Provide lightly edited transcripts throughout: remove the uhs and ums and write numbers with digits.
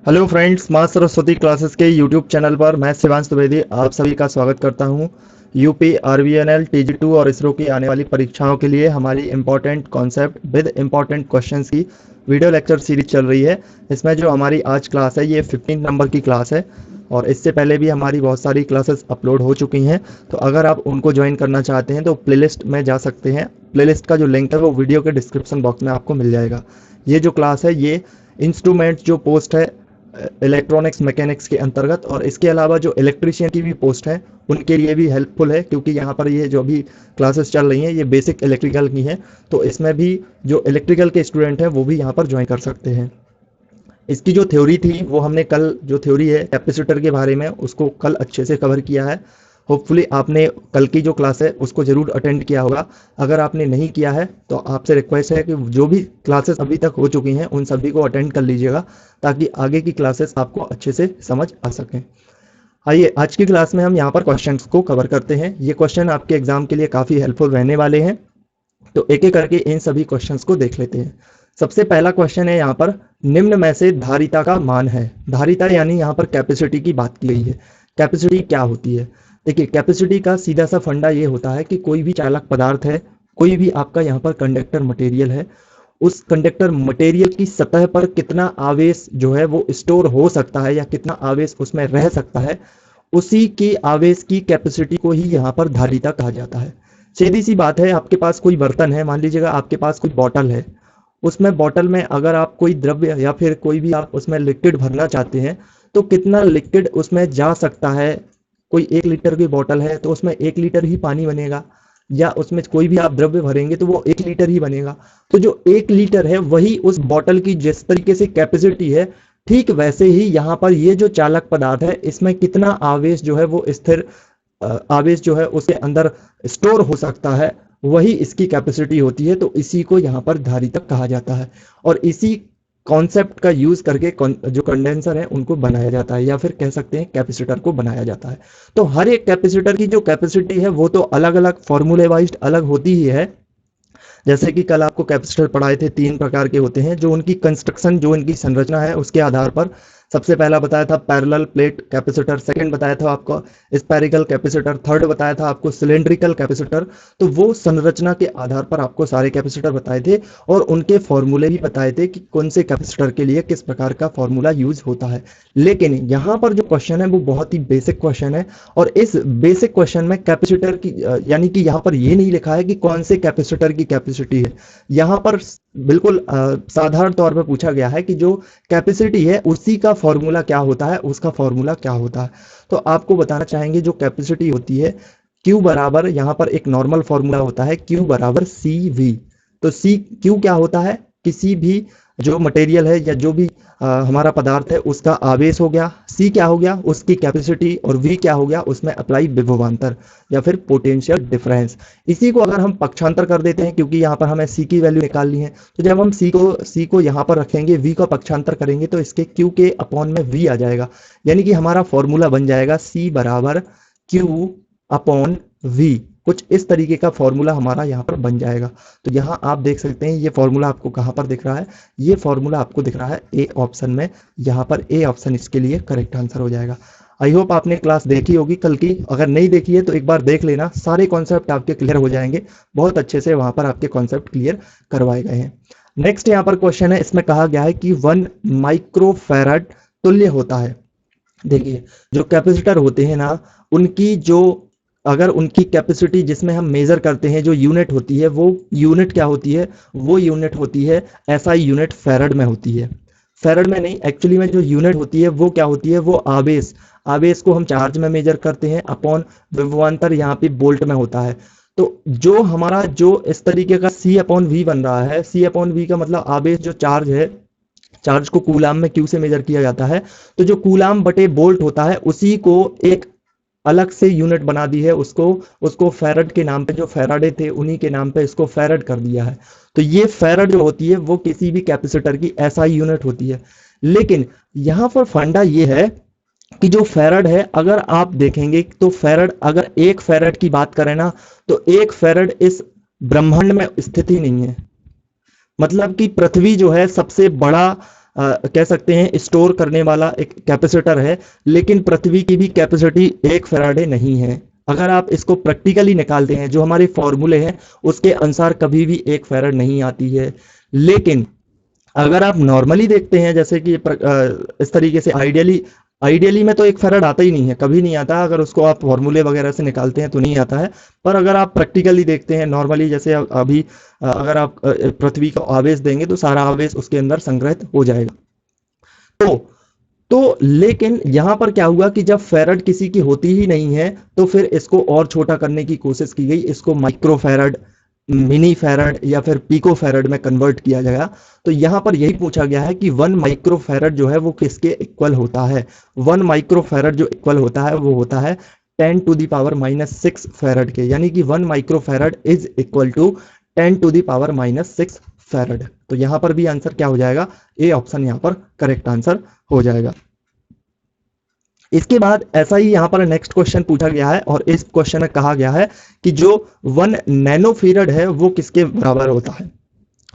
Hello friends, माँ Saraswati classes के YouTube channel पर मैं शिवांश द्विवेदी आप सभी का स्वागत करता हूँ। यूपी आरवीएनएल टीजी2 और इसरो की आने वाली परीक्षाओं के लिए हमारी important concept with important questions की वीडियो लेक्चर सीरीज चल रही है। इसमें जो हमारी आज क्लास है ये 15 नंबर की क्लास है और इससे पहले भी हमारी बहुत सारी क्लासेस अपलोड हो चुकी हैं। तो अगर आप उनको ज्वाइन करना चाहते हैं तो प्लेलिस्ट में जा सकते हैं। प्लेलिस्ट का जो लिंक है वो वीडियो के डिस्क्रिप्शन बॉक्स में आपको मिल जाएगा। ये जो क्लास है ये इंस्ट्रूमेंट जो पोस्ट है इलेक्ट्रॉनिक्स मैकेनिक्स के अंतर्गत, और इसके अलावा जो इलेक्ट्रीशियन की भी पोस्ट है उनके लिए भी हेल्पफुल है, क्योंकि यहाँ पर ये जो भी क्लासेस चल रही हैं ये बेसिक इलेक्ट्रिकल की हैं। तो इसमें भी जो इलेक्ट्रिकल के स्टूडेंट हैं वो भी यहाँ पर ज्वाइन कर सकते हैं। इसकी जो थ्योरी थी वो हमने कल, जो थ्योरी है कैपेसिटर के बारे में, उसको कल अच्छे से कवर किया है। होपफुली आपने कल की जो क्लास है उसको ज़रूर अटेंड किया होगा। अगर आपने नहीं किया है तो आपसे रिक्वेस्ट है कि जो भी क्लासेस अभी तक हो चुकी हैं उन सभी को अटेंड कर लीजिएगा, ताकि आगे की क्लासेस आपको अच्छे से समझ आ सकें। आइए आज की क्लास में हम यहाँ पर क्वेश्चंस को कवर करते हैं। ये क्वेश्चन आपके एग्जाम के लिए काफ़ी हेल्पफुल रहने वाले हैं। तो एक एक करके इन सभी क्वेश्चंस को देख लेते हैं। सबसे पहला क्वेश्चन है यहाँ पर, निम्न में से धारिता का मान है। धारिता यानी यहाँ पर कैपेसिटी की बात की गई है। कैपेसिटी क्या होती है? देखिए, कैपेसिटी का सीधा सा फंडा ये होता है कि कोई भी चालक पदार्थ है, कोई भी आपका यहाँ पर कंडक्टर मटेरियल है, उस कंडक्टर मटेरियल की सतह पर कितना आवेश जो है वो स्टोर हो सकता है या कितना आवेश उसमें रह सकता है, उसी के आवेश की कैपेसिटी को ही यहाँ पर धारिता कहा जाता है। सीधी सी बात है, आपके पास कोई बर्तन है, मान लीजिएगा आपके पास कोई बॉटल है, उसमें बॉटल में अगर आप कोई द्रव्य या फिर कोई भी आप उसमें लिक्विड भरना चाहते हैं तो कितना लिक्विड उसमें जा सकता है। कोई 1 लीटर की बॉटल है तो उसमें 1 लीटर ही पानी बनेगा, या उसमें कोई भी आप द्रव्य भरेंगे तो वो 1 लीटर ही बनेगा। तो जो 1 लीटर है वही उस बॉटल की जिस तरीके से कैपेसिटी है, ठीक वैसे ही यहाँ पर ये जो चालक पदार्थ है इसमें कितना आवेश जो है वो स्थिर आवेश जो है उसके अंदर स्टोर हो सकता है, वही इसकी कैपेसिटी होती है। तो इसी को यहाँ पर धारिता कहा जाता है, और इसी कॉन्सेप्ट का यूज करके जो कंडेंसर है उनको बनाया जाता है, या फिर कह सकते हैं कैपेसिटर को बनाया जाता है। तो हर एक कैपेसिटर की जो कैपेसिटी है वो तो अलग अलग फॉर्मूले वाइज अलग होती ही है। जैसे कि कल आपको कैपेसिटर पढ़ाए थे, 3 प्रकार के होते हैं, जो उनकी कंस्ट्रक्शन, जो इनकी संरचना है उसके आधार पर। सबसे पहला बताया था पैरेलल प्लेट कैपेसिटर, सेकंड बताया था आपको स्फेरिकल कैपेसिटर, थर्ड बताया था आपको सिलेंड्रिकल कैपेसिटर। तो वो संरचना के आधार पर आपको सारे कैपेसिटर बताए थे, और उनके फॉर्मूले भी बताए थे कि कौन से कैपेसिटर के लिए किस प्रकार का फॉर्मूला यूज होता है। लेकिन यहाँ पर जो क्वेश्चन है वो बहुत ही बेसिक क्वेश्चन है, और इस बेसिक क्वेश्चन में कैपेसिटर की यानी कि यहाँ पर ये नहीं लिखा है कि कौन से कैपेसिटर की कैपेसिटी है। यहाँ पर बिल्कुल साधारण तौर पर पूछा गया है कि जो कैपेसिटी है उसी का फॉर्मूला क्या होता है, उसका फॉर्मूला क्या होता है। तो आपको बताना चाहेंगे जो कैपेसिटी होती है, Q बराबर, यहाँ पर एक नॉर्मल फॉर्मूला होता है Q बराबर CV। तो Q क्या होता है? किसी भी जो मटेरियल है या जो भी हमारा पदार्थ है उसका आवेश हो गया, C क्या हो गया? उसकी कैपेसिटी, और V क्या हो गया? उसमें अप्लाई विभवांतर या फिर पोटेंशियल डिफरेंस। इसी को अगर हम पक्षांतर कर देते हैं, क्योंकि यहाँ पर हमें C की वैल्यू निकालनी है, तो जब हम C को यहाँ पर रखेंगे, V का पक्षांतर करेंगे तो इसके Q के अपॉन में V आ जाएगा, यानी कि हमारा फॉर्मूला बन जाएगा C बराबर Q अपॉन V। कुछ इस तरीके का फॉर्मूला हमारा यहाँ पर बन जाएगा। तो यहाँ आप देख सकते हैं ये फॉर्मूला आपको कहाँ पर दिख रहा है? ये फॉर्मूला आपको दिख रहा है ए ऑप्शन में। यहाँ पर ए ऑप्शन इसके लिए करेक्ट आंसर हो जाएगा। आई होप आपने क्लास देखी होगी कल की, अगर नहीं देखी है तो एक बार देख लेना, सारे कॉन्सेप्ट आपके क्लियर हो जाएंगे। बहुत अच्छे से वहाँ पर आपके कॉन्सेप्ट क्लियर करवाए गए हैं। नेक्स्ट यहाँ पर क्वेश्चन है, इसमें कहा गया है कि 1 माइक्रोफैराड तुल्य होता है। देखिए, जो कैपेसिटर होते हैं ना, उनकी जो, अगर उनकी कैपेसिटी जिसमें हम मेजर करते हैं, जो यूनिट होती है, वो यूनिट क्या होती है? वो यूनिट होती है एसआई यूनिट, फैराड में होती है। फैराड में नहीं, एक्चुअली में जो यूनिट होती है वो क्या होती है? वो आवेश, आवेश को हम चार्ज में मेजर करते हैं अपॉन विभवांतर यहाँ पे वोल्ट में होता है। तो जो हमारा जो इस तरीके का C अपॉन V बन रहा है, C अपॉन V का मतलब आवेश, जो चार्ज है, चार्ज को कूलाम में Q से मेजर किया जाता है। तो जो कूलाम बटे वोल्ट होता है उसी को एक अलग से यूनिट बना दी है, उसको फैराड के नाम पे, जो फैराडे थे उन्हीं के नाम पे इसको फैराड कर दिया है। तो ये फैराड जो होती है वो किसी भी कैपेसिटर की एसआई यूनिट होती है। लेकिन यहाँ पर फंडा ये है कि जो फैराड है, अगर आप देखेंगे तो फैराड, अगर 1 फैराड की बात करें ना, तो 1 फैराड इस ब्रह्मांड में स्थित ही नहीं है। मतलब कि पृथ्वी जो है सबसे बड़ा कह सकते हैं स्टोर करने वाला एक कैपेसिटर है, लेकिन पृथ्वी की भी कैपेसिटी 1 फैराडे नहीं है। अगर आप इसको प्रैक्टिकली निकालते हैं, जो हमारे फॉर्मूले हैं उसके अनुसार कभी भी 1 फैराड नहीं आती है। लेकिन अगर आप नॉर्मली देखते हैं, जैसे कि इस तरीके से आइडियली आइडियली में तो 1 फैराड आता ही नहीं है, कभी नहीं आता। अगर उसको आप फॉर्मूले वगैरह से निकालते हैं तो नहीं आता है। पर अगर आप प्रैक्टिकली देखते हैं नॉर्मली, जैसे अभी अगर आप पृथ्वी को आवेश देंगे तो सारा आवेश उसके अंदर संग्रहित हो जाएगा। तो लेकिन यहां पर क्या हुआ कि जब फेरड किसी की होती ही नहीं है तो फिर इसको और छोटा करने की कोशिश की गई, इसको माइक्रो फेरड, मिनी फेरड या फिर पिको फेरड में कन्वर्ट किया गया। तो यहां पर यही पूछा गया है कि 1 माइक्रो फेरड जो है वो किसके इक्वल होता है। 1 माइक्रो फेरड जो इक्वल होता है वो होता है 10⁻⁻6 फेरड के, यानी कि 1 micro farad is equal to 10⁻⁻6 farad. तो यहां पर भी आंसर क्या हो जाएगा, ए ऑप्शन यहां पर करेक्ट आंसर हो जाएगा। इसके बाद ऐसा ही यहां पर नेक्स्ट क्वेश्चन पूछा गया है और इस क्वेश्चन में कहा गया है कि जो 1 नैनो फेरड है वो किसके बराबर होता है।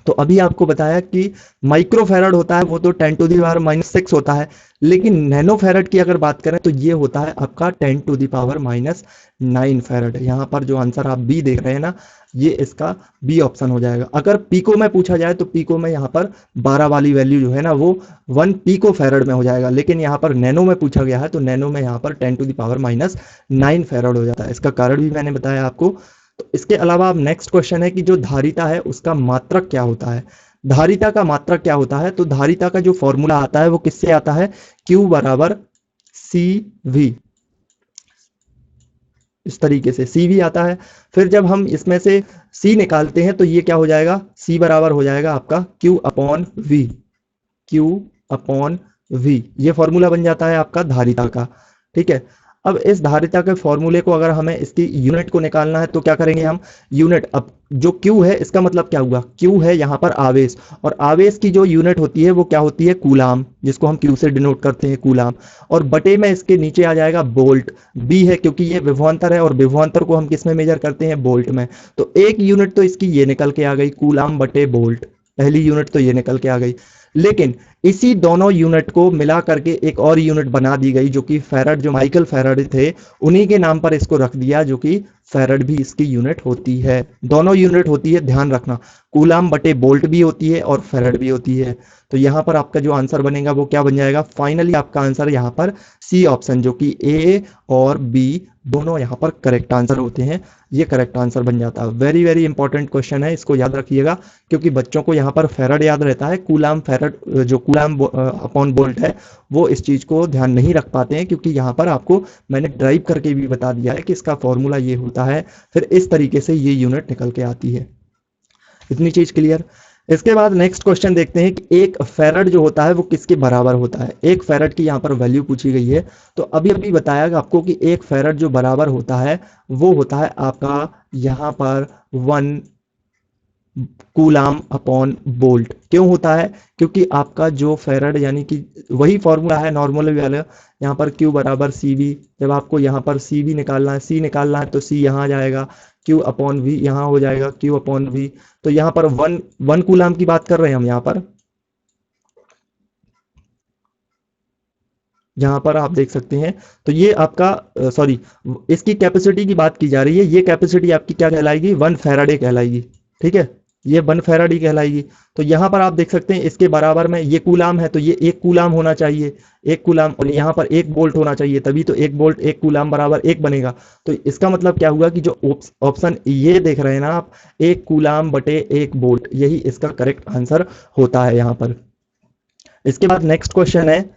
तो अभी आपको बताया कि माइक्रो फेरड होता है वो तो 10⁻⁻6 होता है, लेकिन नैनो फेरड की अगर बात करें तो ये होता है आपका 10⁻⁹ फेरड। यहाँ पर जो आंसर आप बी देख रहे हैं ना, ये इसका बी ऑप्शन हो जाएगा। अगर पीको में पूछा जाए तो पीको में यहाँ पर 12 वाली वैल्यू जो है ना वो 1 पीको फेरड में हो जाएगा, लेकिन यहाँ पर नैनो में पूछा गया है तो नैनो में यहाँ पर 10⁻⁹ फेरड हो जाता है। इसका कारण भी मैंने बताया आपको। तो इसके अलावा अब नेक्स्ट क्वेश्चन है कि जो धारिता है उसका मात्रक क्या होता है। धारिता का मात्रक क्या होता है, तो धारिता का जो फॉर्मूला आता है वो किससे आता है, Q बराबर CV। इस तरीके से CV आता है। फिर जब हम इसमें से C निकालते हैं तो ये क्या हो जाएगा, C बराबर हो जाएगा आपका Q upon V। Q upon V ये फॉर्मूला बन जाता है आपका धारिता का। ठीक है, अब इस धारिता के फॉर्मूले को अगर हमें इसकी यूनिट को निकालना है तो क्या करेंगे हम, यूनिट, अब जो Q है इसका मतलब क्या हुआ, Q है यहाँ पर आवेश, और आवेश की जो यूनिट होती है वो क्या होती है, कूलाम, जिसको हम Q से डिनोट करते हैं कूलाम। और बटे में इसके नीचे आ जाएगा वोल्ट, B है क्योंकि ये विभवांतर है और विभवांतर को हम किस में मेजर करते हैं, वोल्ट में। तो एक यूनिट तो इसकी ये निकल के आ गई, कूलाम बटे वोल्ट, पहली यूनिट तो ये निकल के आ गई। लेकिन इसी दोनों यूनिट को मिला करके एक और यूनिट बना दी गई जो कि फेरड, जो माइकल फेरड थे उन्हीं के नाम पर इसको रख दिया, जो कि फेरड भी इसकी यूनिट होती है। दोनों यूनिट होती है, ध्यान रखना, कूलाम बटे बोल्ट भी होती है और फेरड भी होती है। तो यहाँ पर आपका जो आंसर बनेगा वो क्या बन जाएगा, फाइनली आपका आंसर यहाँ पर सी ऑप्शन, जो कि ए और बी दोनों यहाँ पर करेक्ट आंसर होते हैं, ये करेक्ट आंसर बन जाता है। वेरी वेरी इंपॉर्टेंट क्वेश्चन है, इसको याद रखिएगा, क्योंकि बच्चों को यहाँ पर फेरड याद रहता है, कूलाम फेरड जो कूलाम अपॉन बोल्ट है वो इस चीज को ध्यान नहीं रख पाते हैं, क्योंकि यहाँ पर आपको मैंने ड्राइव करके भी बता दिया है कि इसका फॉर्मूला ये होता है, फिर इस तरीके से ये यूनिट निकल के आती है। इतनी चीज क्लियर। इसके बाद नेक्स्ट क्वेश्चन देखते हैं कि एक फेरड जो होता है वो किसके बराबर होता है। एक फेरड की यहाँ पर वैल्यू पूछी गई है, तो अभी अभी बताया आपको कि एक फेरड जो बराबर होता है वो होता है आपका यहाँ पर 1 कूलाम अपॉन बोल्ट। क्यों होता है, क्योंकि आपका जो फेरड यानी कि वही फॉर्मूला है नॉर्मल वाला, यहाँ पर Q बराबर CV, जब आपको यहाँ पर CV निकालना है, C निकालना है तो C यहाँ आ जाएगा, Q अपॉन V यहाँ हो जाएगा, Q अपॉन V। तो यहाँ पर 1 कूलाम की बात कर रहे हैं हम, यहाँ पर आप देख सकते हैं। तो ये आपका सॉरी, इसकी कैपेसिटी की बात की जा रही है, ये कैपेसिटी आपकी क्या कहलाएगी, 1 फैराडे कहलाएगी। ठीक है, ये 1 फैराडे कहलाएगी। तो यहाँ पर आप देख सकते हैं इसके बराबर में ये कूलाम है तो ये 1 कूलाम होना चाहिए, 1 कूलाम, और यहाँ पर 1 वोल्ट होना चाहिए, तभी तो 1 वोल्ट 1 कूलाम बराबर 1 बनेगा। तो इसका मतलब क्या हुआ कि जो ऑप्शन ये देख रहे हैं ना आप, 1 कूलाम बटे 1 वोल्ट, यही इसका करेक्ट आंसर होता है यहाँ पर। इसके बाद नेक्स्ट क्वेश्चन है,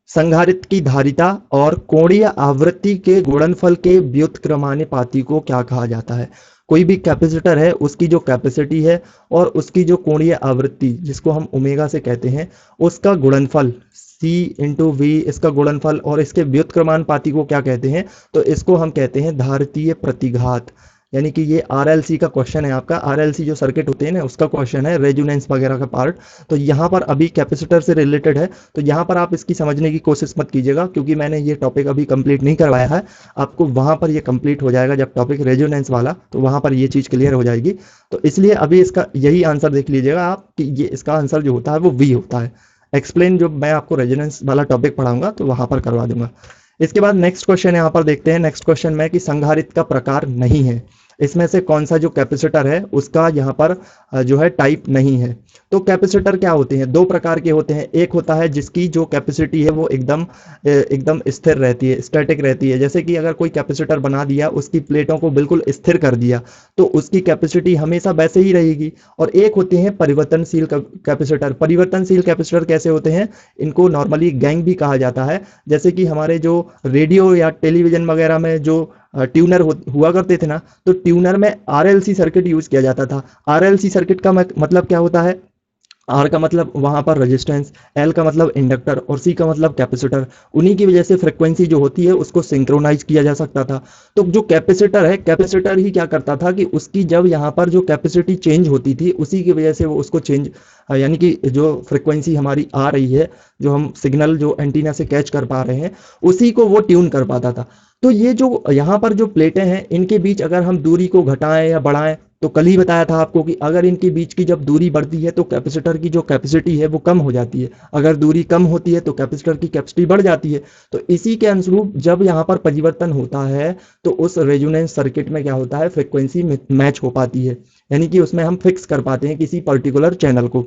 संधारित्र की धारिता और कोणीय आवृत्ति के गुणनफल के व्युत्क्रमानुपाती को क्या कहा जाता है। कोई भी कैपेसिटर है उसकी जो कैपेसिटी है और उसकी जो कोणीय आवृत्ति जिसको हम ओमेगा से कहते हैं, उसका गुणनफल C इंटू V, इसका गुणनफल, और इसके व्युत्क्रमानुपाती को क्या कहते हैं, तो इसको हम कहते हैं धारितीय प्रतिघात। यानी कि ये RLC का क्वेश्चन है आपका, RLC जो सर्किट होते हैं ना उसका क्वेश्चन है, रेजोनेंस वगैरह का पार्ट। तो यहाँ पर अभी कैपेसिटर से रिलेटेड है, तो यहाँ पर आप इसकी समझने की कोशिश मत कीजिएगा, क्योंकि मैंने ये टॉपिक अभी कंप्लीट नहीं करवाया है। आपको वहाँ पर ये कंप्लीट हो जाएगा जब टॉपिक रेजोनेंस वाला, तो वहाँ पर ये चीज़ क्लियर हो जाएगी। तो इसलिए अभी इसका यही आंसर देख लीजिएगा आप कि ये इसका आंसर जो होता है वो V होता है। एक्सप्लेन जो मैं आपको रेजोनेंस वाला टॉपिक पढ़ाऊंगा तो वहां पर करवा दूंगा। इसके बाद नेक्स्ट क्वेश्चन यहाँ पर देखते हैं। नेक्स्ट क्वेश्चन में कि संधारित्र का प्रकार नहीं है, इसमें से कौन सा जो कैपेसिटर है उसका यहाँ पर जो है टाइप नहीं है। तो कैपेसिटर क्या होते हैं, दो प्रकार के होते हैं। एक होता है जिसकी जो कैपेसिटी है वो एकदम स्थिर रहती है, स्टैटिक रहती है। जैसे कि अगर कोई कैपेसिटर बना दिया, उसकी प्लेटों को बिल्कुल स्थिर कर दिया, तो उसकी कैपेसिटी हमेशा वैसे ही रहेगी। और एक होते हैं परिवर्तनशील कैपेसिटर। परिवर्तनशील कैपेसिटर कैसे होते हैं, इनको नॉर्मली गैंग भी कहा जाता है। जैसे कि हमारे जो रेडियो या टेलीविजन वगैरह में जो ट्यूनर हुआ करते थे ना, तो ट्यूनर में आरएलसी सर्किट यूज किया जाता था। आरएलसी सर्किट का मतलब क्या होता है, आर का मतलब वहां पर रेजिस्टेंस, एल का मतलब इंडक्टर और सी का मतलब कैपेसिटर। उन्हीं की वजह से फ्रीक्वेंसी जो होती है उसको सिंक्रोनाइज किया जा सकता था। तो जो कैपेसिटर है, कैपेसिटर ही क्या करता था कि उसकी जब यहाँ पर जो कैपेसिटी चेंज होती थी, उसी की वजह से वो उसको चेंज, यानी कि जो फ्रीक्वेंसी हमारी आ रही है, जो हम सिग्नल जो एंटीना से कैच कर पा रहे हैं, उसी को वो ट्यून कर पाता था। तो ये जो यहाँ पर जो प्लेटें हैं, इनके बीच अगर हम दूरी को घटाएं या बढ़ाएं, तो कल ही बताया था आपको कि अगर इनके बीच की जब दूरी बढ़ती है तो कैपेसिटर की जो कैपेसिटी है वो कम हो जाती है, अगर दूरी कम होती है तो कैपेसिटर की कैपेसिटी बढ़ जाती है। तो इसी के अनुरूप जब यहाँ पर परिवर्तन होता है तो उस रेजोनेंस सर्किट में क्या होता है, फ्रिक्वेंसी मैच हो पाती है, यानी कि उसमें हम फिक्स कर पाते हैं किसी पर्टिकुलर चैनल को।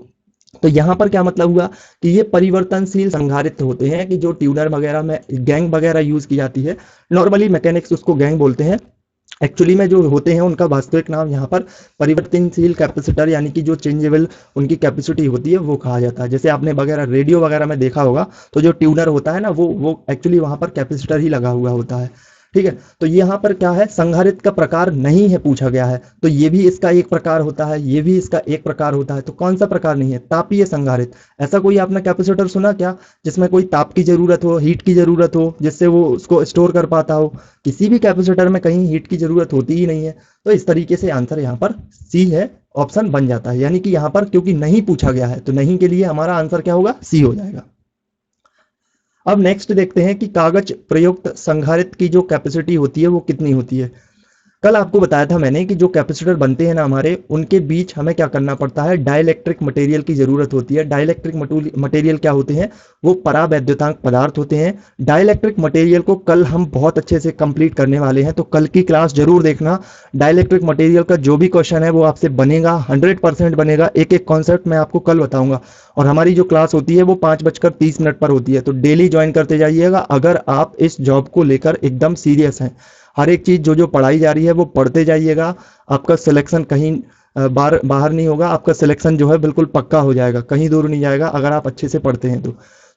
तो यहाँ पर क्या मतलब हुआ कि ये परिवर्तनशील संधारित्र होते हैं, कि जो ट्यूनर वगैरह में गैंग वगैरह यूज की जाती है, नॉर्मली मैकेनिक्स उसको गैंग बोलते हैं। एक्चुअली में जो होते हैं उनका वास्तविक नाम यहाँ पर परिवर्तनशील कैपेसिटर, यानी कि जो चेंजेबल उनकी कैपेसिटी होती है वो कहा जाता है। जैसे आपने वगैरह रेडियो वगैरह में देखा होगा, तो जो ट्यूनर होता है ना, वो एक्चुअली वहां पर कैपेसिटर ही लगा हुआ होता है। ठीक है, तो यहाँ पर क्या है, संधारित्र का प्रकार नहीं है पूछा गया है, तो ये भी इसका एक प्रकार होता है, ये भी इसका एक प्रकार होता है। तो कौन सा प्रकार नहीं है, तापीय संधारित्र। ऐसा कोई आपने कैपेसिटर सुना क्या जिसमें कोई ताप की जरूरत हो, हीट की जरूरत हो, जिससे वो उसको स्टोर कर पाता हो? किसी भी कैपेसिटर में कहीं हीट की जरूरत होती ही नहीं है। तो इस तरीके से आंसर यहाँ पर सी है, ऑप्शन बन जाता है। यानी कि यहाँ पर क्योंकि नहीं पूछा गया है तो नहीं के लिए हमारा आंसर क्या होगा, सी हो जाएगा। अब नेक्स्ट देखते हैं कि कागज प्रयुक्त संधारित्र की जो कैपेसिटी होती है वो कितनी होती है। कल आपको बताया था मैंने कि जो कैपेसिटर बनते हैं ना हमारे, उनके बीच हमें क्या करना पड़ता है, डाइलेक्ट्रिक मटेरियल की जरूरत होती है। डाइलेक्ट्रिक मटेरियल क्या होते हैं, वो परावैद्युतांक पदार्थ होते हैं। डाइलेक्ट्रिक मटेरियल को कल हम बहुत अच्छे से कंप्लीट करने वाले हैं, तो कल की क्लास जरूर देखना। डाइलेक्ट्रिक मटेरियल का जो भी क्वेश्चन है वो आपसे बनेगा, 100% बनेगा। एक एक कॉन्सेप्ट मैं आपको कल बताऊंगा। और हमारी जो क्लास होती है वो 5:30 पर होती है, तो डेली ज्वाइन करते जाइएगा अगर आप इस जॉब को लेकर एकदम सीरियस हैं। हर एक चीज जो जो पढ़ाई जा रही है वो पढ़ते जाइएगा। आपका सिलेक्शन कहीं बाहर नहीं होगा, आपका सिलेक्शन जो है बिल्कुल पक्का हो जाएगा, कहीं दूर नहीं जाएगा अगर आप अच्छे से पढ़ते हैं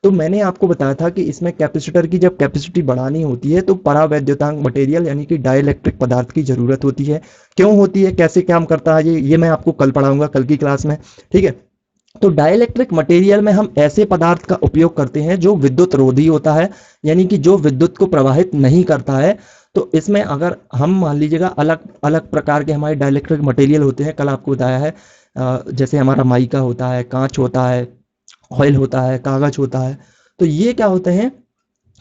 तो मैंने आपको बताया था कि इसमें कैपेसिटर की जब कैपेसिटी बढ़ानी होती है तो परावैद्युतांक मटेरियल यानी कि डाइलेक्ट्रिक पदार्थ की जरूरत होती है। क्यों होती है, कैसे काम करता है, ये मैं आपको कल पढ़ाऊंगा, कल की क्लास में। ठीक है, तो डाइलेक्ट्रिक मटेरियल में हम ऐसे पदार्थ का उपयोग करते हैं जो विद्युत रोधी होता है, यानी कि जो विद्युत को प्रवाहित नहीं करता है। तो इसमें अगर हम मान लीजिएगा अलग अलग प्रकार के हमारे डाइलेक्ट्रिक मटेरियल होते हैं, कल आपको बताया है, जैसे हमारा माइका होता है, कांच होता है, ऑयल होता है, कागज होता है। तो ये क्या होते हैं,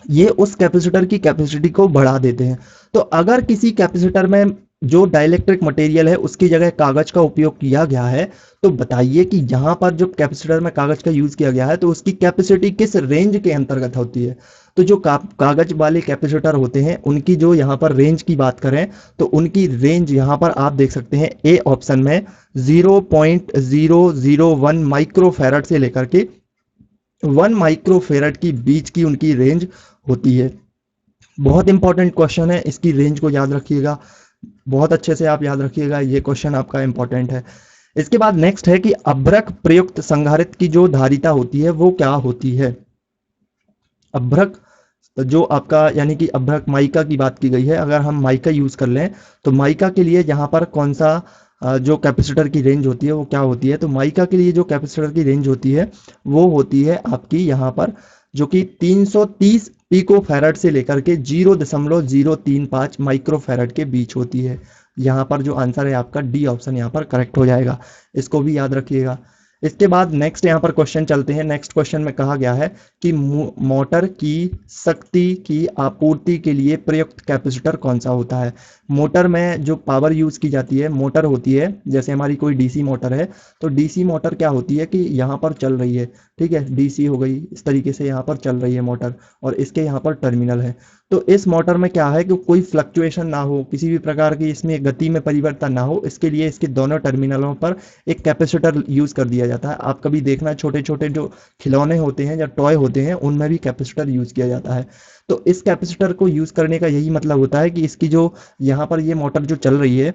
ये उस कैपेसिटर की कैपेसिटी को बढ़ा देते हैं। तो अगर किसी कैपेसिटर में जो डाइलेक्ट्रिक मटेरियल है उसकी जगह कागज का उपयोग किया गया है, तो बताइए कि यहाँ पर जो कैपेसिटर में कागज का यूज किया गया है तो उसकी कैपेसिटी किस रेंज के अंतर्गत होती है। तो जो कागज वाले कैपेसिटर होते हैं उनकी जो यहाँ पर रेंज की बात करें तो उनकी रेंज यहाँ पर आप देख सकते हैं ए ऑप्शन में 0.001 माइक्रोफैरड से लेकर के 1 माइक्रोफेरड की बीच की उनकी रेंज होती है। बहुत इंपॉर्टेंट क्वेश्चन है, इसकी रेंज को याद रखिएगा, बहुत अच्छे से आप याद रखिएगा, ये क्वेश्चन आपका इंपॉर्टेंट है। इसके बाद नेक्स्ट है कि अभ्रक प्रयुक्त संधारित्र की जो धारिता होती है वो क्या होती है। अभ्रक जो आपका यानी कि अभ्रक माइका की बात की गई है, अगर हम माइका यूज कर लें तो माइका के लिए यहाँ पर कौन सा जो कैपेसिटर की रेंज होती है वो क्या होती है। तो माइका के लिए जो कैपेसिटर की रेंज होती है वो होती है आपकी यहाँ पर जो कि 330 पिको फैरड से लेकर के 0.035 माइक्रो फैरड के बीच होती है। यहाँ पर जो आंसर है आपका डी ऑप्शन यहाँ पर करेक्ट हो जाएगा, इसको भी याद रखिएगा। इसके बाद नेक्स्ट यहाँ पर क्वेश्चन चलते हैं। नेक्स्ट क्वेश्चन में कहा गया है कि मोटर की शक्ति की आपूर्ति के लिए प्रयुक्त कैपेसिटर कौन सा होता है। मोटर में जो पावर यूज की जाती है, मोटर होती है, जैसे हमारी कोई डीसी मोटर है, तो डीसी मोटर क्या होती है कि यहाँ पर चल रही है, ठीक है, डीसी हो गई, इस तरीके से यहाँ पर चल रही है मोटर और इसके यहाँ पर टर्मिनल है। तो इस मोटर में क्या है कि कोई फ्लक्चुएशन ना हो, किसी भी प्रकार की इसमें गति में परिवर्तन ना हो, इसके लिए इसके दोनों टर्मिनलों पर एक कैपेसिटर यूज कर दिया जाता है। आप कभी देखना छोटे छोटे जो खिलौने होते हैं या टॉय होते हैं उनमें भी कैपेसिटर यूज किया जाता है। तो इस कैपेसिटर को यूज करने का यही मतलब होता है कि इसकी जो यहाँ पर ये मोटर जो चल रही है,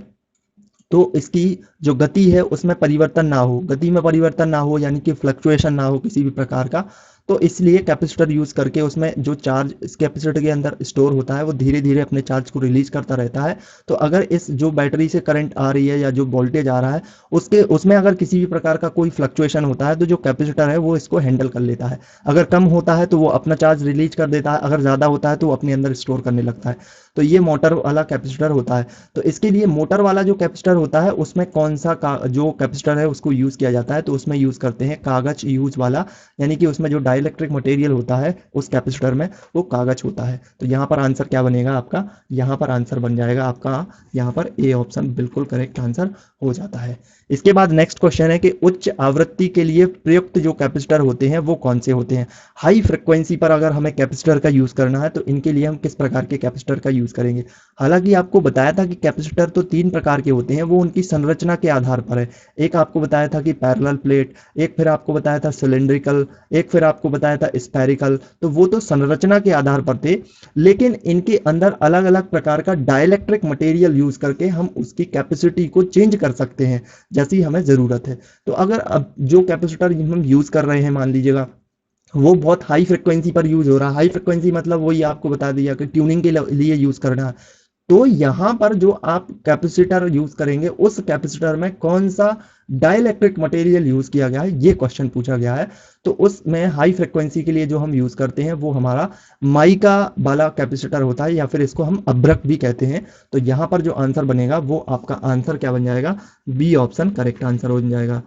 तो इसकी जो गति है उसमें परिवर्तन ना हो, गति में परिवर्तन ना हो, यानी कि फ्लक्चुएशन ना हो किसी भी प्रकार का। तो इसलिए कैपेसिटर यूज करके उसमें जो चार्ज इस कैपेसिटर के अंदर स्टोर होता है वो धीरे धीरे अपने चार्ज को रिलीज करता रहता है। तो अगर इस जो बैटरी से करंट आ रही है या जो वोल्टेज आ रहा है उसमें अगर किसी भी प्रकार का कोई फ्लक्चुएशन होता है तो जो कैपेसिटर है वो इसको हैंडल कर लेता है। अगर कम होता है तो वो अपना चार्ज रिलीज कर देता है, अगर ज़्यादा होता है तो वो अपने अंदर स्टोर करने लगता है। तो ये मोटर वाला कैपेसिटर होता है। तो इसके लिए मोटर वाला जो कैपेसिटर होता है उसमें कौन सा जो कैपेसिटर है उसको यूज़ किया जाता है, तो उसमें यूज़ करते हैं कागज यूज वाला, यानी कि उसमें जो डाइलेक्ट्रिक मटेरियल होता है उस कैपेसिटर में वो कागज होता है। तो यहाँ पर आंसर क्या बनेगा आपका, यहाँ पर आंसर बन जाएगा आपका यहाँ पर ए ऑप्शन बिल्कुल करेक्ट आंसर हो जाता है। इसके बाद नेक्स्ट क्वेश्चन है कि उच्च आवृत्ति के लिए प्रयुक्त जो कैपेसिटर होते हैं वो कौन से होते हैं। हाई फ्रिक्वेंसी पर अगर हमें कैपेसिटर का यूज करना है तो इनके लिए हम किस प्रकार के कैपेसिटर का यूज करेंगे। हालांकि आपको बताया था कि कैपेसिटर तो 3 प्रकार के होते हैं, वो उनकी संरचना के आधार पर है। एक आपको बताया था कि पैरेलल प्लेट, एक फिर आपको बताया था सिलिंड्रिकल, एक फिर आपको बताया था स्फेरिकल। तो वो तो संरचना के आधार पर थे, लेकिन इनके अंदर अलग अलग प्रकार का डाइलेक्ट्रिक मटेरियल यूज करके हम उसकी कैपेसिटी को चेंज कर सकते हैं जैसी हमें जरूरत है। तो अगर अब जो कैपेसिटर हम यूज कर रहे हैं मान लीजिएगा वो बहुत हाई फ्रिक्वेंसी पर यूज हो रहा है, हाई फ्रिक्वेंसी मतलब वही आपको बता दिया कि ट्यूनिंग के लिए यूज करना है, तो यहां पर जो आप कैपेसिटर यूज करेंगे उस कैपेसिटर में कौन सा डाइलेक्ट्रिक मटेरियल यूज किया गया है, ये क्वेश्चन पूछा गया है। तो उसमें हाई फ्रिक्वेंसी के लिए जो हम यूज करते हैं वो हमारा माइका वाला कैपेसिटर होता है, या फिर इसको हम अभ्रक भी कहते हैं। तो यहां पर जो आंसर बनेगा वो आपका आंसर क्या बन जाएगा, बी ऑप्शन करेक्ट आंसर हो जाएगा।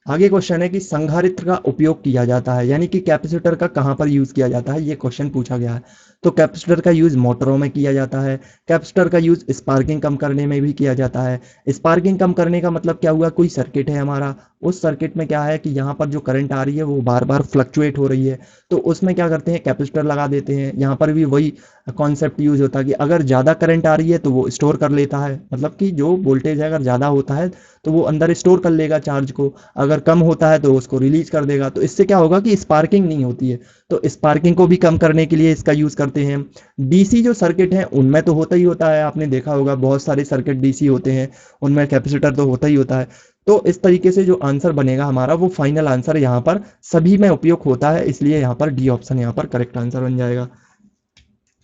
आगे क्वेश्चन है कि संधारित्र का उपयोग किया जाता है, यानी कि कैपेसिटर का कहां पर यूज किया जाता है, ये क्वेश्चन पूछा गया है। तो कैपेसिटर का यूज मोटरों में किया जाता है, कैपेसिटर का यूज स्पार्किंग कम करने में भी किया जाता है। स्पार्किंग कम करने का मतलब क्या हुआ, कोई सर्किट है हमारा, उस सर्किट में क्या है कि यहाँ पर जो करंट आ रही है वो बार बार फ्लक्चुएट हो रही है, तो उसमें क्या करते हैं कैपेसिटर लगा देते हैं। यहाँ पर भी वही कॉन्सेप्ट यूज होता है कि अगर ज़्यादा करंट आ रही है तो वो स्टोर कर लेता है, मतलब कि जो वोल्टेज है अगर ज़्यादा होता है तो वो अंदर स्टोर कर लेगा चार्ज को, अगर कम होता है तो उसको रिलीज कर देगा। तो इससे क्या होगा कि स्पार्किंग नहीं होती है। तो स्पार्किंग को भी कम करने के लिए इसका यूज करते हैं। डीसी जो सर्किट है उनमें तो होता ही होता है, आपने देखा होगा बहुत सारे सर्किट डीसी होते हैं, उनमें कैपेसिटर तो होता ही होता है। तो इस तरीके से जो आंसर बनेगा हमारा वो फाइनल आंसर यहाँ पर सभी में उपयोग होता है, इसलिए यहाँ पर डी ऑप्शन यहाँ पर करेक्ट आंसर बन जाएगा।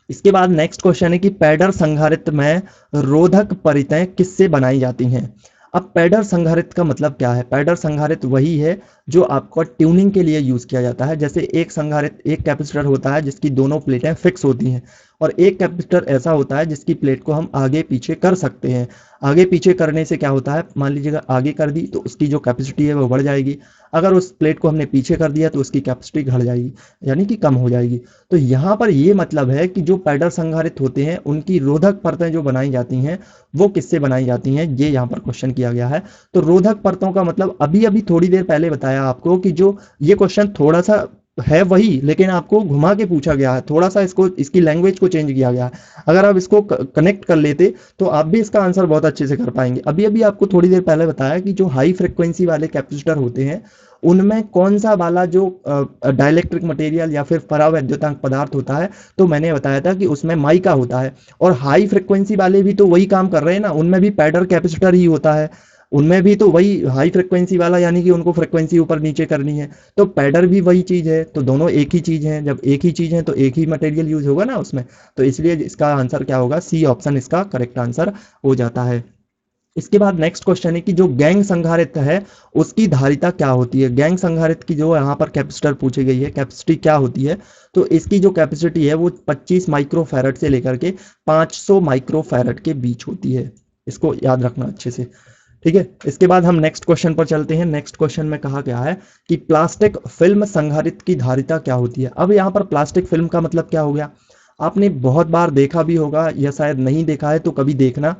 इसके बाद नेक्स्ट क्वेश्चन है कि पैडर संधारित्र में रोधक परितः किससे बनाई जाती हैं। अब पैडर संधारित्र का मतलब क्या है, पैडर संधारित्र वही है जो आपको ट्यूनिंग के लिए यूज किया जाता है। जैसे एक संधारित्र एक कैपेसिटर होता है जिसकी दोनों प्लेटें फिक्स होती हैं, और एक कैपेसिटर ऐसा होता है जिसकी प्लेट को हम आगे पीछे कर सकते हैं। आगे पीछे करने से क्या होता है, मान लीजिएगा आगे कर दी तो उसकी जो कैपेसिटी है वो बढ़ जाएगी, अगर उस प्लेट को हमने पीछे कर दिया तो उसकी कैपेसिटी घट जाएगी, यानी कि कम हो जाएगी। तो यहाँ पर ये मतलब है कि जो पैडर संधारित्र होते हैं उनकी रोधक परतें जो बनाई जाती हैं वो किससे बनाई जाती हैं, ये यहाँ पर क्वेश्चन किया गया है। तो रोधक परतों का मतलब अभी अभी थोड़ी देर पहले बताया आपको कि जो ये क्वेश्चन थोड़ा सा है वही, लेकिन आपको घुमा के पूछा गया है, थोड़ा सा इसको इसकी लैंग्वेज को चेंज किया गया है। अगर आप इसको कनेक्ट कर लेते तो आप भी इसका आंसर बहुत अच्छे से कर पाएंगे। अभी अभी आपको थोड़ी देर पहले बताया कि जो हाई फ्रिक्वेंसी वाले कैपेसिटर होते हैं उनमें कौन सा वाला जो डाइलेक्ट्रिक मटेरियल या फिर परावैद्युतांक पदार्थ होता है, तो मैंने बताया था कि उसमें माइका होता है। और हाई फ्रिक्वेंसी वाले भी तो वही काम कर रहे हैं ना, उनमें भी पैडर कैपेसिटर ही होता है, उनमें भी तो वही हाई फ्रिक्वेंसी वाला, यानी कि उनको फ्रिक्वेंसी ऊपर नीचे करनी है, तो पैडर भी वही चीज है। तो दोनों एक ही चीज है, जब एक ही चीज है तो एक ही मटेरियल यूज होगा ना उसमें, तो इसलिए इसका आंसर क्या होगा, सी ऑप्शन इसका करेक्ट आंसर हो जाता है। इसके बाद नेक्स्ट क्वेश्चन है कि जो गैंग संधारित्र है उसकी धारिता क्या होती है। गैंग संधारित्र की जो यहाँ पर कैपेसिटर पूछी गई है, कैपेसिटी क्या होती है, तो इसकी जो कैपेसिटी है वो 25 माइक्रोफैरड से लेकर के 500 माइक्रोफैरड के बीच होती है, इसको याद रखना अच्छे से। ठीक है, इसके बाद हम नेक्स्ट क्वेश्चन पर चलते हैं। नेक्स्ट क्वेश्चन में कहा गया है कि प्लास्टिक फिल्म संधारित्र की धारिता क्या होती है। अब यहाँ पर प्लास्टिक फिल्म का मतलब क्या हो गया, आपने बहुत बार देखा भी होगा या शायद नहीं देखा है तो कभी देखना।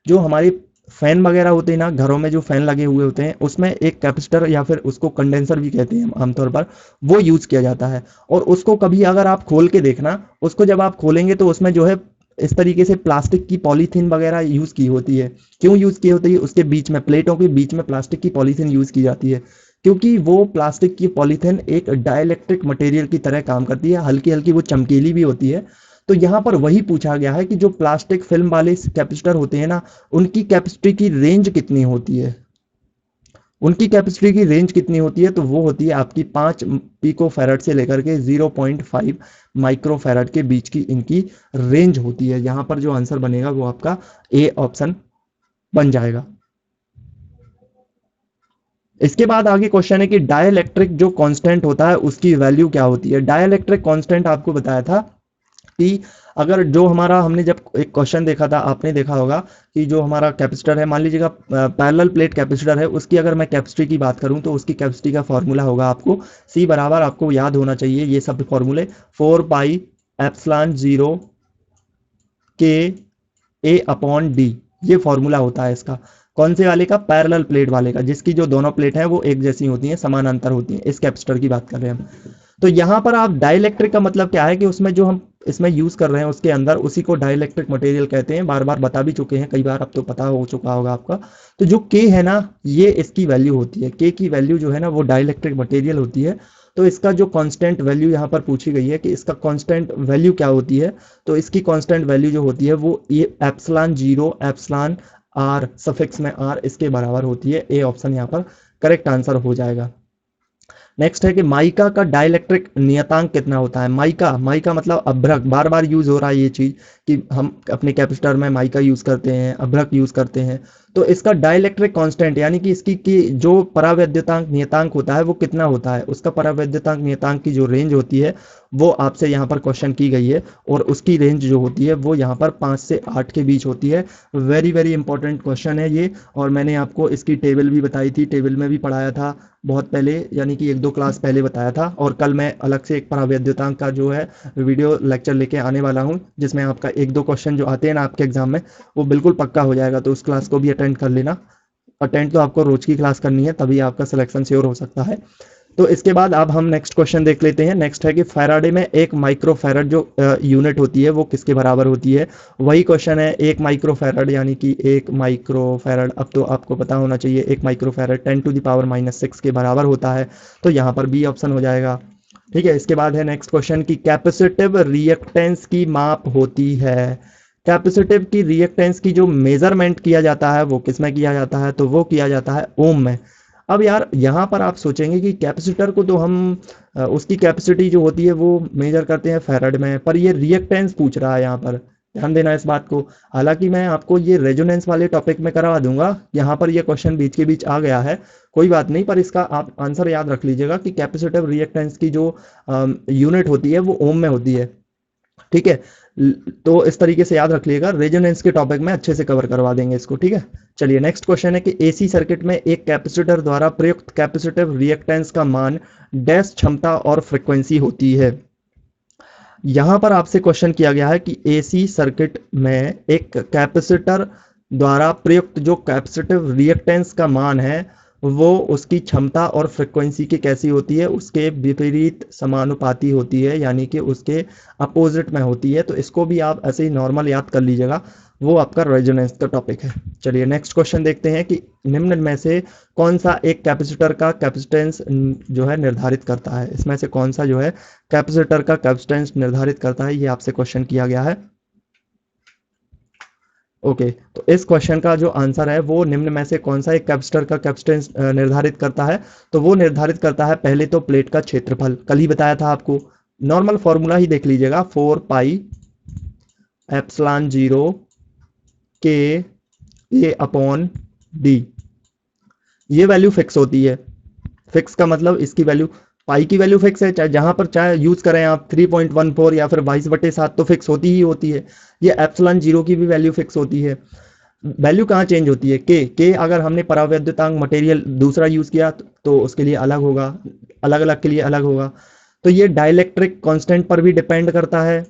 जो हमारे फैन वगैरह होते हैं ना, घरों में जो फैन लगे हुए होते हैं उसमें एक कैपेसिटर या फिर उसको कंडेंसर भी कहते हैं आमतौर पर, वो यूज किया जाता है। और उसको कभी अगर आप खोल के देखना, उसको जब आप खोलेंगे तो उसमें जो है इस तरीके से प्लास्टिक की पॉलीथीन वगैरह यूज की होती है। क्यों यूज की होती है, उसके बीच में प्लेटों के बीच में प्लास्टिक की पॉलीथीन यूज की जाती है, क्योंकि वो प्लास्टिक की पॉलीथीन एक डाइलेक्ट्रिक मटेरियल की तरह काम करती है, हल्की हल्की वो चमकीली भी होती है। तो यहाँ पर वही पूछा गया है कि जो प्लास्टिक फिल्म वाले कैपेसिटर होते हैं ना, उनकी कैपेसिटी की रेंज कितनी होती है। उनकी कैपेसिटी की रेंज कितनी होती है, तो वो होती है आपकी 5 पिको फैरड से लेकर के 0.5 माइक्रो फैरड के बीच की इनकी रेंज होती है। यहां पर जो आंसर बनेगा वो आपका ए ऑप्शन बन जाएगा। इसके बाद आगे क्वेश्चन है कि डाइलेक्ट्रिक जो कांस्टेंट होता है उसकी वैल्यू क्या होती है। डाइलेक्ट्रिक कांस्टेंट आपको बताया था कि अगर जो हमारा, हमने जब एक क्वेश्चन देखा था, आपने देखा होगा कि जो हमारा कैपेसिटर है, मान लीजिएगा पैरेलल प्लेट कैपेसिटर है, उसकी अगर मैं कैपेसिटी की बात करूं तो उसकी कैपेसिटी का फॉर्मूला होगा आपको C बराबर, आपको याद होना चाहिए ये सब फॉर्मूले, 4 पाई एप्सिलॉन 0 के ए अपॉन डी, ये फॉर्मूला होता है इसका। कौन से वाले का, पैरेलल प्लेट वाले का, जिसकी जो दोनों प्लेट हैं वो एक जैसी होती हैं, समानांतर होती हैं। इस कैपेसिटर की बात कर रहे हैं हम। तो यहाँ पर आप डाइलेक्ट्रिक का मतलब क्या है कि उसमें जो हम इसमें यूज कर रहे हैं उसके अंदर, उसी को डाइलेक्ट्रिक मटेरियल कहते हैं। बार बार बता भी चुके हैं कई बार, अब तो पता हो चुका होगा आपका। तो जो के है ना, ये इसकी वैल्यू होती है, के की वैल्यू जो है ना वो डाइलेक्ट्रिक मटेरियल होती है। तो इसका जो कांस्टेंट वैल्यू यहाँ पर पूछी गई है कि इसका कांस्टेंट वैल्यू क्या होती है, तो इसकी कांस्टेंट वैल्यू जो होती है वो ये एप्सिलॉन 0 एप्सिलॉन आर सफिक्स में आर इसके बराबर होती है। ए ऑप्शन यहाँ पर करेक्ट आंसर हो जाएगा। नेक्स्ट है कि माइका का डाइलेक्ट्रिक नियतांक कितना होता है। माइका, माइका मतलब अभ्रक, बार बार यूज हो रहा है ये चीज कि हम अपने कैपेसिटर में माइका यूज करते हैं, अभ्रक यूज करते हैं। तो इसका डाइलेक्ट्रिक कांस्टेंट यानी कि इसकी की जो परावैद्युतांक नियतांक होता है वो कितना होता है, उसका परावैद्युतांक नियतांक की जो रेंज होती है वो आपसे यहाँ पर क्वेश्चन की गई है, और उसकी रेंज जो होती है वो यहाँ पर 5 से 8 के बीच होती है। वेरी वेरी इंपॉर्टेंट क्वेश्चन है ये, और मैंने आपको इसकी टेबल भी बताई थी, टेबल में भी पढ़ाया था बहुत पहले, यानी कि 1-2 क्लास पहले बताया था। और कल मैं अलग से एक परावैद्युतांक का जो है वीडियो लेक्चर लेके आने वाला हूँ, जिसमें आपका 1-2 क्वेश्चन जो आते हैं ना आपके एग्जाम में वो बिल्कुल पक्का हो जाएगा। तो उस क्लास को भी अटेंड कर लेना। अटेंड तो आपको रोज की क्लास करनी है, तभी आपका सिलेक्शन श्योर हो सकता है। तो इसके बाद अब हम नेक्स्ट क्वेश्चन देख लेते हैं। नेक्स्ट है कि फैराडे में 1 माइक्रो फैरड जो यूनिट होती है वो किसके बराबर होती है। वही क्वेश्चन है, 1 माइक्रो फैरड यानी कि 1 माइक्रो फैरड, अब तो आपको पता होना चाहिए 1 माइक्रो फैरड 10⁻⁻6 के बराबर होता है। तो यहाँ पर बी ऑप्शन हो जाएगा। ठीक है, इसके बाद है नेक्स्ट क्वेश्चन की कैपेसिटिव रिएक्टेंस की माप होती है। कैपेसिटिव की रिएक्टेंस की जो मेजरमेंट किया जाता है वो किस में किया जाता है, तो वो किया जाता है ओम में। अब यार यहाँ पर आप सोचेंगे कि कैपेसिटर को तो हम उसकी कैपेसिटी जो होती है वो मेजर करते हैं फैराड में, पर ये रिएक्टेंस पूछ रहा है यहाँ पर, ध्यान देना इस बात को। हालांकि मैं आपको ये रेजोनेंस वाले टॉपिक में करवा दूंगा, यहाँ पर ये क्वेश्चन बीच के बीच आ गया है, कोई बात नहीं, पर इसका आप आंसर याद रख लीजिएगा कि कैपेसिटिव रिएक्टेंस की जो यूनिट होती है वो ओम में होती है। ठीक है, तो इस तरीके से याद रख लीजिएगा, रेजोनेंस के टॉपिक में अच्छे से कवर करवा देंगे इसको। ठीक है, चलिए नेक्स्ट क्वेश्चन है कि एसी सर्किट में एक कैपेसिटर द्वारा प्रयुक्त कैपेसिटिव रिएक्टेंस का मान डैश क्षमता और फ्रीक्वेंसी होती है। यहां पर आपसे क्वेश्चन किया गया है कि एसी सर्किट में एक कैपेसिटर द्वारा प्रयुक्त जो कैपेसिटिव रिएक्टेंस का मान है वो उसकी क्षमता और फ्रीक्वेंसी की कैसी होती है, उसके विपरीत समानुपाती होती है, यानी कि उसके अपोजिट में होती है। तो इसको भी आप ऐसे ही नॉर्मल याद कर लीजिएगा, वो आपका रेजोनेंस का टॉपिक है। चलिए नेक्स्ट क्वेश्चन देखते हैं कि निम्न में से कौन सा एक कैपेसिटर का कैपेसिटेंस जो है निर्धारित करता है। इसमें से कौन सा जो है कैपेसिटर का कैपेसिटेंस निर्धारित करता है, ये आपसे क्वेश्चन किया गया है। ओके, तो इस क्वेश्चन का जो आंसर है वो निम्न में से कौन सा एक कैपेसिटर का कैपेसिटेंस निर्धारित करता है, तो वो निर्धारित करता है पहले तो प्लेट का क्षेत्रफल, कल ही बताया था आपको, नॉर्मल फॉर्मूला ही देख लीजिएगा, 4 पाई एप्सिलॉन 0 के ए अपॉन डी। ये वैल्यू फिक्स होती है, फिक्स का मतलब इसकी वैल्यू, पाई की वैल्यू फिक्स है, चाहे जहां पर चाहे यूज करें आप 3.14 या फिर 22/7 तो फिक्स होती ही होती है। ये एप्सिलॉन 0 की भी वैल्यू फिक्स होती है। वैल्यू कहाँ चेंज होती है, के अगर हमने परावैद्युतांक मटेरियल दूसरा यूज किया तो उसके लिए अलग होगा, अलग अलग के लिए अलग होगा। तो ये डाइलेक्ट्रिक कांस्टेंट पर भी डिपेंड करता है।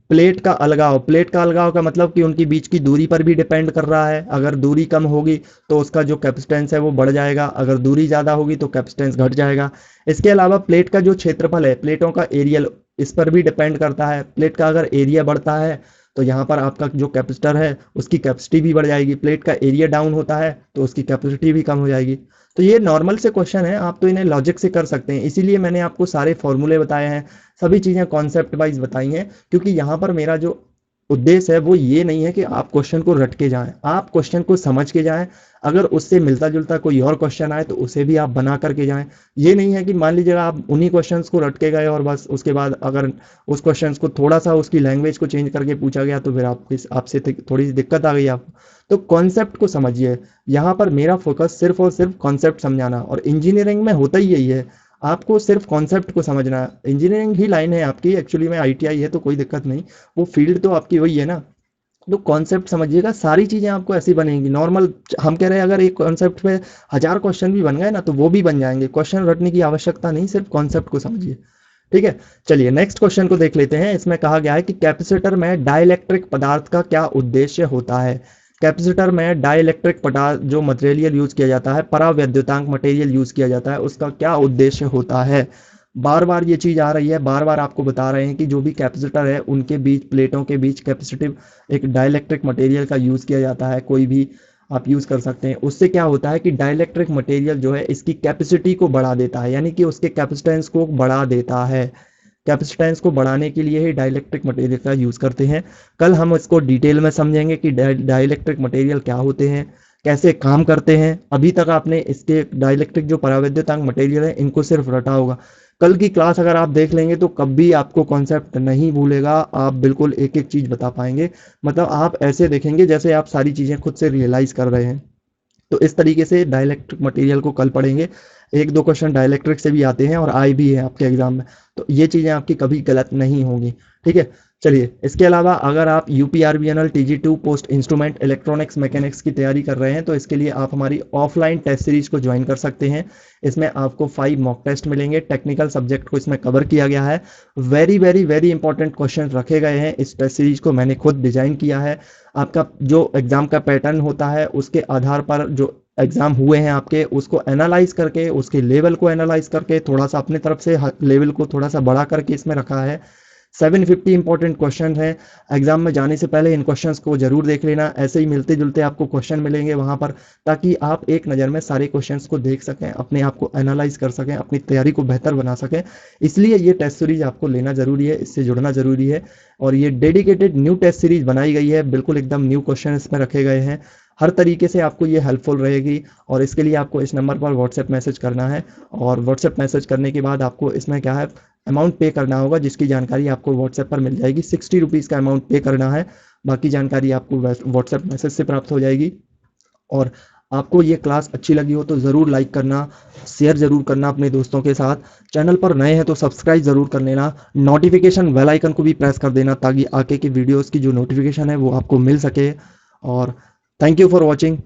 प्लेट का अलगाव का मतलब कि उनकी बीच की दूरी पर भी डिपेंड कर रहा है। अगर दूरी कम होगी तो उसका जो कैपेसिटेंस है वो बढ़ जाएगा, अगर दूरी ज़्यादा होगी तो कैपेसिटेंस घट जाएगा। इसके अलावा प्लेट का जो क्षेत्रफल है, प्लेटों का एरियल, इस पर भी डिपेंड करता है। प्लेट का अगर एरिया बढ़ता है तो यहाँ पर आपका जो कैपेसिटर है उसकी कैपेसिटी भी बढ़ जाएगी। प्लेट का एरिया डाउन होता है तो उसकी कैपेसिटी भी कम हो जाएगी। तो ये नॉर्मल से क्वेश्चन है, आप तो इन्हें लॉजिक से कर सकते हैं, इसीलिए मैंने आपको सारे फॉर्मूले बताए हैं, सभी चीज़ें कॉन्सेप्ट वाइज बताई हैं। क्योंकि यहाँ पर मेरा जो उद्देश्य है वो ये नहीं है कि आप क्वेश्चन को रट के जाएं, आप क्वेश्चन को समझ के जाएं। अगर उससे मिलता जुलता कोई और क्वेश्चन आए तो उसे भी आप बना करके जाएं। ये नहीं है कि मान लीजिएगा आप उन्हीं क्वेश्चंस को रट के गए और बस उसके बाद अगर उस क्वेश्चंस को थोड़ा सा उसकी लैंग्वेज को चेंज करके पूछा गया तो फिर आपसे थोड़ी सी दिक्कत आ गई आपको। तो कॉन्सेप्ट को समझिए, यहाँ पर मेरा फोकस सिर्फ और सिर्फ कॉन्सेप्ट समझाना, और इंजीनियरिंग में होता ही यही है, आपको सिर्फ कॉन्सेप्ट को समझना है। इंजीनियरिंग ही लाइन है आपकी, एक्चुअली में आईटीआई है तो कोई दिक्कत नहीं, वो फील्ड तो आपकी वही है ना। तो कॉन्सेप्ट समझिएगा, सारी चीज़ें आपको ऐसी बनेंगी नॉर्मल। हम कह रहे हैं अगर एक कॉन्सेप्ट पे 1000 क्वेश्चन भी बन गए ना तो वो भी बन जाएंगे, क्वेश्चन रटने की आवश्यकता नहीं, सिर्फ कॉन्सेप्ट को समझिए। ठीक है, चलिए नेक्स्ट क्वेश्चन को देख लेते हैं। इसमें कहा गया है कि कैपेसिटर में डाइलेक्ट्रिक पदार्थ का क्या उद्देश्य होता है। कैपेसिटर में डाइलेक्ट्रिक पदार्थ जो मटेरियल यूज किया जाता है, परावैद्युतांक मटेरियल यूज किया जाता है, उसका क्या उद्देश्य होता है। बार बार ये चीज़ आ रही है, बार बार आपको बता रहे हैं कि जो भी कैपेसिटर है उनके बीच, प्लेटों के बीच कैपेसिटिव एक डाइलेक्ट्रिक मटेरियल का यूज़ किया जाता है, कोई भी आप यूज़ कर सकते हैं। उससे क्या होता है कि डाइलेक्ट्रिक मटेरियल जो है इसकी कैपेसिटी को बढ़ा देता है, यानी कि उसके कैपेसिटेंस को बढ़ा देता है। कैपेसिटेंस को बढ़ाने के लिए ही डाइलेक्ट्रिक मटेरियल का यूज़ करते हैं। कल हम इसको डिटेल में समझेंगे कि डाइलेक्ट्रिक मटेरियल क्या होते हैं, कैसे काम करते हैं। अभी तक आपने इसके डाइलेक्ट्रिक जो परावैद्युतांक मटेरियल है इनको सिर्फ रटा होगा। कल की क्लास अगर आप देख लेंगे तो कभी आपको कॉन्सेप्ट नहीं भूलेगा, आप बिल्कुल एक एक चीज़ बता पाएंगे। मतलब आप ऐसे देखेंगे जैसे आप सारी चीज़ें खुद से रियलाइज़ कर रहे हैं। तो इस तरीके से डाइलेक्ट्रिक मटेरियल को कल पढ़ेंगे। एक दो क्वेश्चन डाइलेक्ट्रिक से भी आते हैं और आए भी हैं आपके एग्जाम में, तो ये चीज़ें आपकी कभी गलत नहीं होंगी। ठीक है, चलिए इसके अलावा अगर आप यूपीआरबीएनएल टीजी2 पोस्ट इंस्ट्रूमेंट इलेक्ट्रॉनिक्स मैकेनिक्स की तैयारी कर रहे हैं तो इसके लिए आप हमारी ऑफलाइन टेस्ट सीरीज को ज्वाइन कर सकते हैं। इसमें आपको 5 मॉक टेस्ट मिलेंगे, टेक्निकल सब्जेक्ट को इसमें कवर किया गया है। Very very very important question रखे गए हैं। इस टेस्ट सीरीज को मैंने खुद डिजाइन किया है। आपका जो एग्जाम का पैटर्न होता है उसके आधार पर जो एग्जाम हुए हैं आपके, उसको एनालाइज करके, उसके लेवल को एनालाइज करके, थोड़ा सा अपनी तरफ से लेवल को थोड़ा सा बढ़ा करके इसमें रखा है। 750 इंपॉर्टेंट क्वेश्चन हैं। एग्जाम में जाने से पहले इन क्वेश्चंस को जरूर देख लेना। ऐसे ही मिलते जुलते आपको क्वेश्चन मिलेंगे वहां पर, ताकि आप एक नज़र में सारे क्वेश्चंस को देख सकें, अपने आप को एनालाइज कर सकें, अपनी तैयारी को बेहतर बना सकें। इसलिए ये टेस्ट सीरीज आपको लेना जरूरी है, इससे जुड़ना जरूरी है। और ये डेडिकेटेड न्यू टेस्ट सीरीज बनाई गई है, बिल्कुल एकदम न्यू क्वेश्चन इसमें रखे गए हैं। हर तरीके से आपको ये हेल्पफुल रहेगी। और इसके लिए आपको इस नंबर पर व्हाट्सएप मैसेज करना है, और व्हाट्सएप मैसेज करने के बाद आपको इसमें क्या है, अमाउंट पे करना होगा, जिसकी जानकारी आपको व्हाट्सएप पर मिल जाएगी। 60 रुपीज़ का अमाउंट पे करना है, बाकी जानकारी आपको व्हाट्सएप मैसेज से प्राप्त हो जाएगी। और आपको ये क्लास अच्छी लगी हो तो ज़रूर लाइक करना, शेयर ज़रूर करना अपने दोस्तों के साथ। चैनल पर नए हैं तो सब्सक्राइब ज़रूर कर लेना, नोटिफिकेशन बेल आइकन को भी प्रेस कर देना ताकि आगे की वीडियोस की जो नोटिफिकेशन है वो आपको मिल सके। और थैंक यू फॉर वॉचिंग।